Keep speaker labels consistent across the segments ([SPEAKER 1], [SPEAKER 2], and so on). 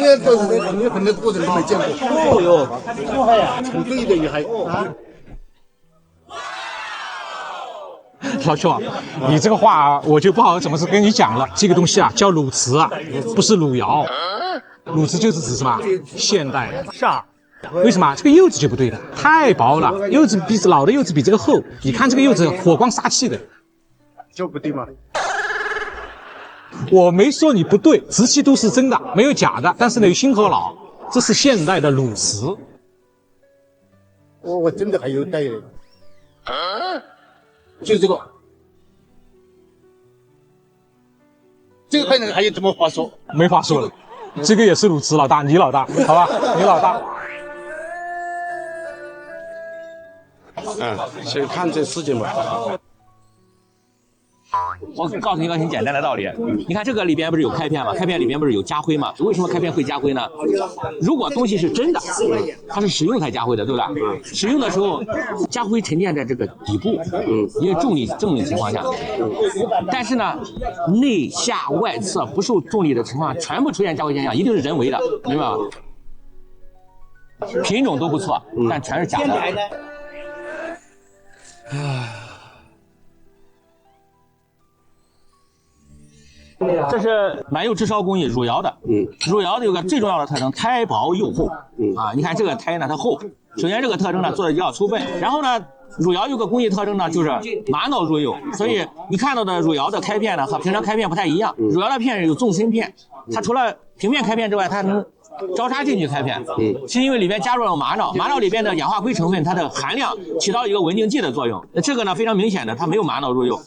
[SPEAKER 1] 这都你很多古人都没见过。哦哟，成对的也还啊。
[SPEAKER 2] 老兄，你这个话我就不好怎么是跟你讲了。这个东西啊叫鲁瓷啊，不是鲁窑。鲁瓷就是指什么？现代的。
[SPEAKER 1] 是啊。
[SPEAKER 2] 为什么？这个釉质就不对的，太薄了，釉质比老的釉质比这个厚。你看这个釉质火光杀气的，
[SPEAKER 1] 就不对吗？
[SPEAKER 2] 我没说你不对，瓷器都是真的，没有假的。但是呢，有新和老，这是现代的鲁瓷。
[SPEAKER 1] 我真的还有带的。就这个，这个还有什么话说？
[SPEAKER 2] 没法说了，这个也是鲁瓷老大，你老大，好吧，你老大。
[SPEAKER 1] 先看这事情吧。
[SPEAKER 3] 我告诉你一个很简单的道理，你看这个里边不是有开片吗？开片里边不是有家徽吗？为什么开片会家徽呢？如果东西是真的，它是使用才家徽的，对吧？使用的时候，家徽沉淀在这个底部，因为重力情况下。但是呢，内下外侧不受重力的情况下，全部出现家徽现象，一定是人为的，明白吗？品种都不错，但全是假的。这是满釉炙烧工艺，汝窑的。汝窑的有个最重要的特征，胎薄釉厚。你看这个胎呢，它厚。首先这个特征呢做的比较粗笨，然后呢，汝窑有个工艺特征呢，就是玛瑙入釉，所以你看到的汝窑的开片呢和平常开片不太一样。汝窑的片有纵深片，它除了平面开片之外，它能交叉进去开片，是因为里面加入了玛瑙，玛瑙里边的氧化硅成分，它的含量起到一个稳定剂的作用。这个呢非常明显的，它没有玛瑙入釉。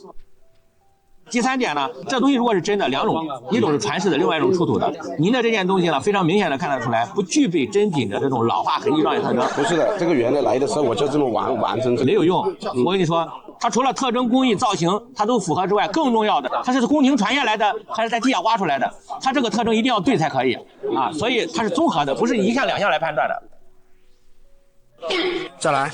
[SPEAKER 3] 第三点呢，这东西如果是真的，两种，一种是传世的，另外一种出土的。您的这件东西呢，非常明显的看得出来，不具备真品的这种老化痕迹状态特征。
[SPEAKER 4] 不是的，这个原来来的时候我就这么完成，
[SPEAKER 3] 没有用。我跟你说，它除了特征、工艺、造型它都符合之外，更重要的，它是宫廷传下来的，还是在地下挖出来的？它这个特征一定要对才可以啊，所以它是综合的，不是一项两项来判断的。
[SPEAKER 1] 再来。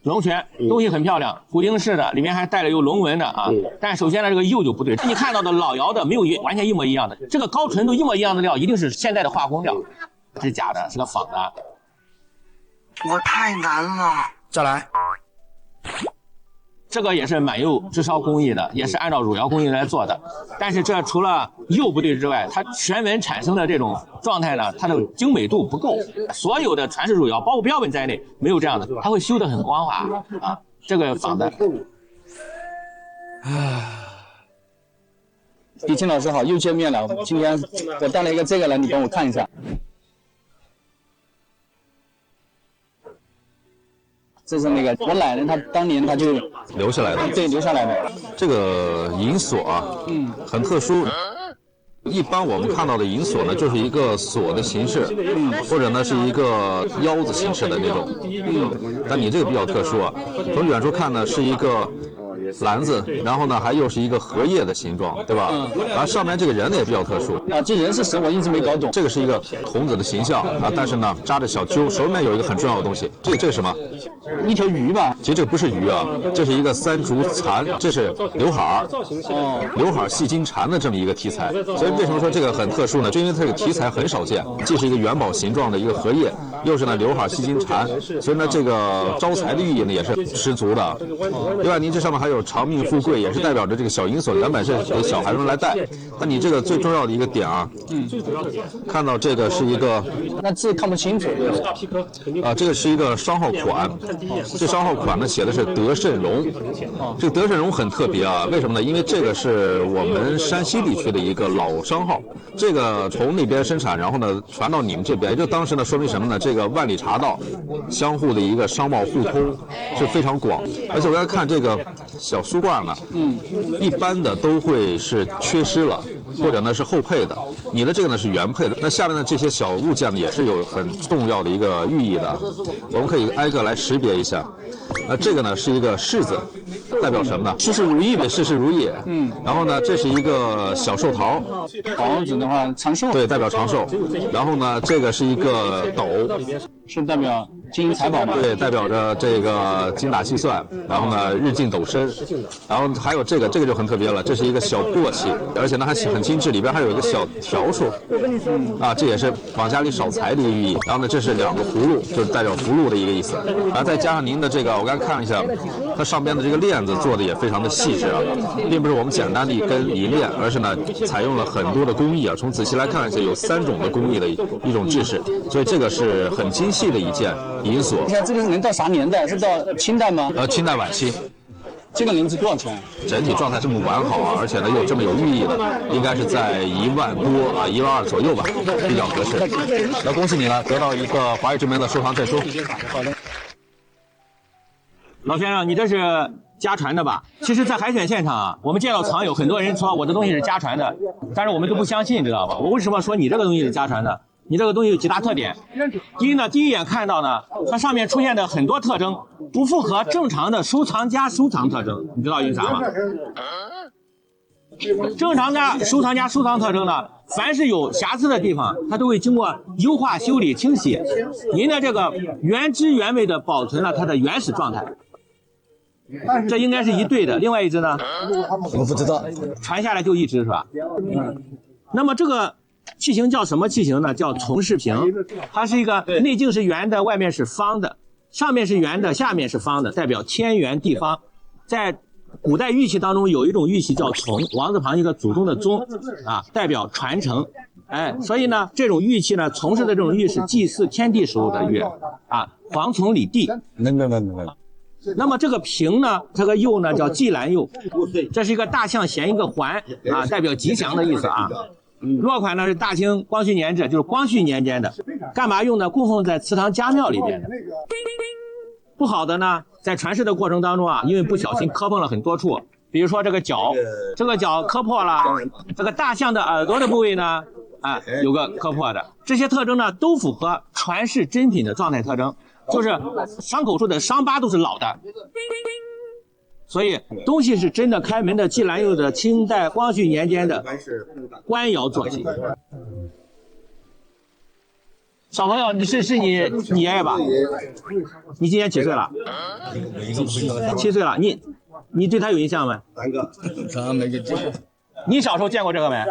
[SPEAKER 3] 龙泉东西很漂亮，虎丁式的，里面还带了有龙纹的啊。但首先呢，这个釉就不对，你看到的老窑的没有完全一模一样的，这个高纯度一模一样的料，一定是现代的化工料，是假的，是个仿的。
[SPEAKER 1] 我太难了。再来。
[SPEAKER 3] 这个也是满釉炙烧工艺的，也是按照汝窑工艺来做的。但是这除了釉不对之外，它旋纹产生的这种状态呢，它的精美度不够。所有的传世汝窑，包括标本在内，没有这样的，它会修得很光滑啊。这个仿的。
[SPEAKER 5] 李青老师好，又见面了。今天我带了一个这个来，你帮我看一下。这是那个我奶奶，她当年她就
[SPEAKER 6] 留下来的，
[SPEAKER 5] 对，留下来的。
[SPEAKER 6] 这个银锁啊，很特殊。一般我们看到的银锁呢，就是一个锁的形式，或者呢是一个腰子形式的那种，但你这个比较特殊啊，从远处看呢是一个篮子，然后呢还又是一个荷叶的形状，对吧？然后上面这个人呢也比较特殊
[SPEAKER 5] 啊，这人是谁我一直没搞懂。
[SPEAKER 6] 这个是一个孔子的形象啊，但是呢扎着小揪，手里面有一个很重要的东西，这个是什么？
[SPEAKER 5] 一条鱼吧？
[SPEAKER 6] 其实这个不是鱼啊，这是一个三竹蚕，这是刘海儿，刘海戏金蝉的这么一个题材。所以为什么说这个很特殊呢？就因为它这个题材很少见，既是一个元宝形状的一个荷叶，又是呢刘海戏金蝉，所以呢这个招财的寓意呢也是十足的。另外，您这上面还有长命富贵，也是代表着这个小银锁原本是给小孩们来戴。那你这个最重要的一个点啊，看到这个是一个，
[SPEAKER 5] 那字看不清楚
[SPEAKER 6] 啊，这个是一个商号款，这商号款呢写的是德胜荣，这个德胜荣很特别啊，为什么呢？因为这个是我们山西地区的一个老商号，这个从那边生产，然后呢传到你们这边，也就当时呢说明什么呢？这个万里茶道相互的一个商贸互通是非常广，而且我要看这个小书罐呢，一般的都会是缺失了，或者呢是后配的，你的这个呢是原配的。那下面的这些小物件呢也是有很重要的一个寓意的，我们可以挨个来识别一下。这个呢是一个柿子，代表什么呢？事事如意呗，事事如意。然后呢，这是一个小寿桃，
[SPEAKER 5] 桃子的话长寿，
[SPEAKER 6] 对，代表长寿。然后呢，这个是一个斗，
[SPEAKER 5] 是代表金银财宝嘛。
[SPEAKER 6] 对，代表着这个精打细算，然后呢日进斗深，然后还有这个就很特别了，这是一个小簸箕，而且呢还很精致，里边还有一个小笤帚，啊，这也是往家里少财的一个寓意。然后呢，这是2个葫芦，就是代表福禄的一个意思。然后再加上您的这个，我刚才看了一下，它上边的这个链子做的也非常的细致啊，并不是我们简单的一根银链，而是呢采用了很多的工艺啊。从仔细来看，是有3种的工艺的一种制式，所以这个是很精细的一件银锁。
[SPEAKER 5] 你看这个能到啥年代？是到清代吗？
[SPEAKER 6] 清代晚期。
[SPEAKER 5] 这个银子多少钱？
[SPEAKER 6] 整体状态这么完好啊，而且呢又这么有寓意的，应该是在1万多啊，1万2左右吧，比较合适。那恭喜你了，得到一个华宇之门的收藏证书。
[SPEAKER 5] 好的。
[SPEAKER 3] 老先生，你这是家传的吧？其实，在海选现场啊，我们见到藏友很多人说我的东西是家传的，但是我们都不相信，知道吧？我为什么说你这个东西是家传的？你这个东西有几大特点。第一呢，第一眼看到呢，它上面出现的很多特征不符合正常的收藏家收藏特征，你知道因啥吗？正常的收藏家收藏特征呢，凡是有瑕疵的地方，它都会经过优化、修理、清洗，您的这个原汁原味的保存了它的原始状态。这应该是一对的，另外一只呢？
[SPEAKER 5] 我不知道，
[SPEAKER 3] 传下来就一只是吧？那么这个器型叫什么器型呢？叫从氏瓶，它是一个内径是圆的，外面是方的，上面是圆的，下面是方的，代表天圆地方。在古代玉器当中有一种玉器叫从，王字旁一个祖宗的宗啊，代表传承。哎，所以呢，这种玉器呢，从事的这种玉是祭祀天地时候的玉啊，黄从里地。那么这个瓶呢，这个釉呢叫季兰釉，这是一个大象衔一个环啊，代表吉祥的意思啊。落款呢是大清光绪年制，就是光绪年间的，干嘛用呢？供奉在祠堂家庙里边的。不好的呢，在传世的过程当中啊，因为不小心磕碰了很多处，比如说这个角磕破了，这个大象的耳朵的部位呢，啊有个磕破的，这些特征呢都符合传世真品的状态特征，就是伤口处的伤疤都是老的。所以东西是真的开门的季兰釉的清代光绪年间的官窑做器。小朋友，你你爷爷吧？你今年几岁了？7岁了。你对他有印象没？你小时候见过这个没？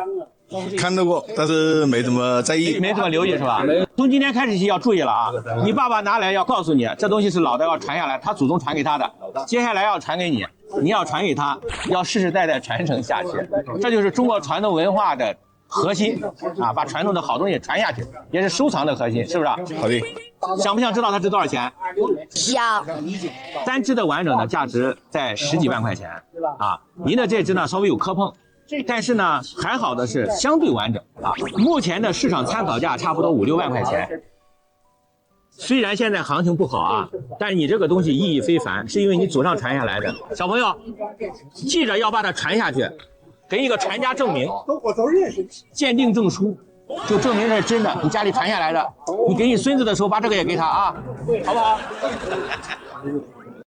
[SPEAKER 1] 看到过，但是没怎么在意，
[SPEAKER 3] 没怎么留意是吧？从今天开始起要注意了啊！你爸爸拿来要告诉你，这东西是老的，要传下来，他祖宗传给他的，接下来要传给你，你要传给他，要世世代代传承下去。这就是中国传统文化的核心啊！把传统的好东西传下去，也是收藏的核心，是不是？
[SPEAKER 1] 好的。
[SPEAKER 3] 想不想知道它值多少钱？
[SPEAKER 7] 想。
[SPEAKER 3] 单只的完整的价值在10几万块钱啊！您的这只呢稍微有磕碰。但是呢，还好的是相对完整啊。目前的市场参考价差不多5、6万块钱。虽然现在行情不好啊，但是你这个东西意义非凡，是因为你祖上传下来的。小朋友，记着要把它传下去，给一个传家证明，鉴定证书，就证明这是真的，你家里传下来的。你给你孙子的时候，把这个也给他啊，好不好？